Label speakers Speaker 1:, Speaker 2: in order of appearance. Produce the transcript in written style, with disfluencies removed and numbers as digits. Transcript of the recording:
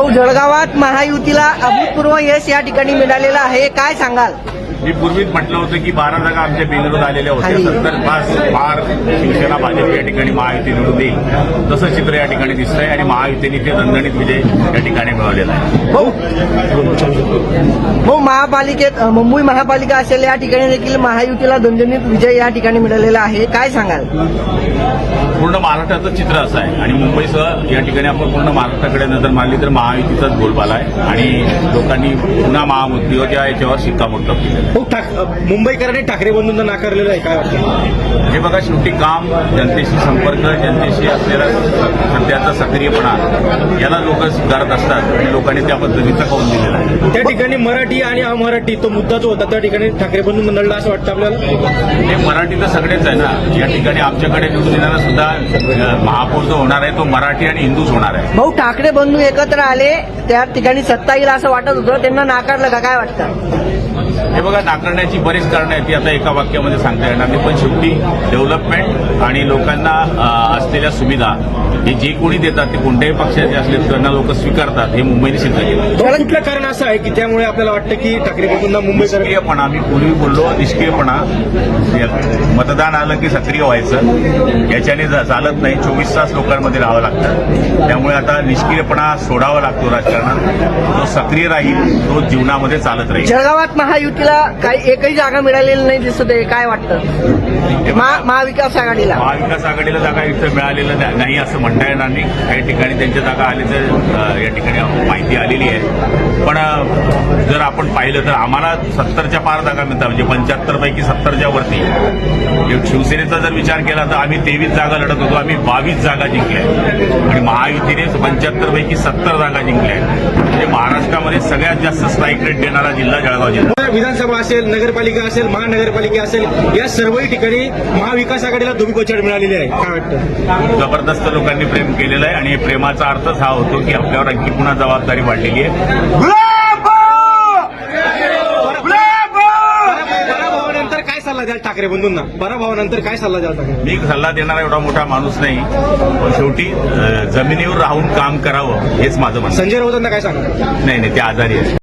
Speaker 1: भाऊ, जळगावात महायुतीला अभूतपूर्व यश या ठिकाणी मिळालेलं आहे, काय सांगाल?
Speaker 2: मी पूर्वीच म्हटलं होतं की 12 जागा आमच्या बिनविरोध आलेल्या होत्या, 70 फार शिवसेना भाजप या ठिकाणी महायुती निवडून देईल तसं चित्र या ठिकाणी दिसतंय आणि महायुतीने ते दणदणीत विजय या ठिकाणी मिळवलेला आहे.
Speaker 1: भाऊ, महापालिकेत मुंबई महापालिका असेल या ठिकाणी देखील महायुतीला दणदणीत विजय या ठिकाणी मिळालेला आहे, काय सांगाल?
Speaker 2: पूर्ण महाराष्ट्राचं चित्र असं आहे आणि मुंबईसह या ठिकाणी आपण पूर्ण महाराष्ट्राकडे नजर मारली तर महायुतीचाच बोलबाला आहे आणि लोकांनी पुन्हा महायुतीच्या याच्यावर शिक्कामोर्तब केलं.
Speaker 3: मुंबईकरांनी ठाकरे बंधूंना नाकारलेलं आहे, काय वाटतं?
Speaker 2: हे बघा, शेवटी काम, जनतेशी संपर्क, जनतेशी असलेला सध्याचा सक्रियपणा याला लोक स्वीकारत असतात आणि लोकांनी त्या पद्धतीचा कौल दिलेला आहे.
Speaker 3: त्या ठिकाणी मराठी आणि अमराठी तो मुद्दा जो होता त्या ठिकाणी ठाकरे बंधू मंडळला असं वाटतं आपल्याला?
Speaker 2: हे मराठी तर सगळेच आहे ना. या ठिकाणी आमच्याकडे निवडून येणारा सुद्धा महापौर जो होणार आहे तो मराठी आणि हिंदूच होणार आहे.
Speaker 1: भाऊ, ठाकरे बंधू एकत्र आले त्या ठिकाणी सत्ता येईल असं वाटत होतं, त्यांना नाकारलं का, काय वाटतं?
Speaker 2: हे बघा, नाकारण्याची बरीच कारणं आहेत ती आता एका वाक्यामध्ये सांगता येणार नाही, पण शेवटी डेव्हलपमेंट आणि लोकांना असलेल्या सुविधा हे जे कोणी देतात ते कोणत्याही पक्षाचे असले त्यांना लोक स्वीकारतात, हे मुंबईने सिद्ध केलं.
Speaker 3: कुठलं कारण असं आहे की त्यामुळे आपल्याला वाटतं की ठाकरे बंधूंना मुंबईकर
Speaker 2: निष्क्रियपणा, मी पूर्वी बोललो निष्क्रियपणा, मतदान आलं की सक्रिय व्हायचं, याच्याने चालत नाही. 24 तास लोकांमध्ये राहावं लागतं, त्यामुळे आता निष्क्रियपणा सोडावा लागतो राजकारणात. जो सक्रिय राहील तो जीवनामध्ये चालत राहील.
Speaker 1: जळगावात महायुतीला काही एकही जागा मिळालेली नाही दिसत आहे, काय वाटतं? महाविकास आघाडीला
Speaker 2: जागा इथं मिळालेलं नाही असं म्हणता येणार नाही. काही ठिकाणी त्यांच्या जागा आल्याचं या ठिकाणी माहिती आलेली आहे, पण जर आपण पाहिलं तर आम्हाला 70च्या पार जागा मिळतात, म्हणजे 75 पैकी 70च्या वरती. शिवसेनेचा जर विचार केला तर आम्ही 23 जागा लढत होतो, आम्ही 22 जागा जिंकल्या आणि महायुतीने 75 पैकी 70 जागा जिंकल्या. म्हणजे महाराष्ट्रामध्ये सगळ्यात जास्त स्ट्राईक रेट देणारा जिल्हा जळगाव जिल्हा.
Speaker 3: विधानसभा असेल, नगरपालिका असेल, महानगरपालिका असेल, या सर्वही ठिकाणी महाविकास आघाडीला धोबीपछाड मिळालेली आहे, काय वाटतं?
Speaker 2: जबरदस्त लोकांनी प्रेम केलेलं आहे आणि प्रेमाचा अर्थच हा होतो की आपल्यावर आणखी पुन्हा जबाबदारी वाढलेली आहे.
Speaker 3: पराभवानंतर काय सल्ला द्याल ठाकरे बंधूंना? पराभवानंतर काय सल्ला द्याल ठाकरे?
Speaker 2: मी सल्ला देणारा एवढा मोठा माणूस नाही, पण शेवटी जमिनीवर राहून काम करावं हेच माझं म्हणणं.
Speaker 3: संजय राऊतांना काय सांगा?
Speaker 2: नाही, ते आजारी आहे.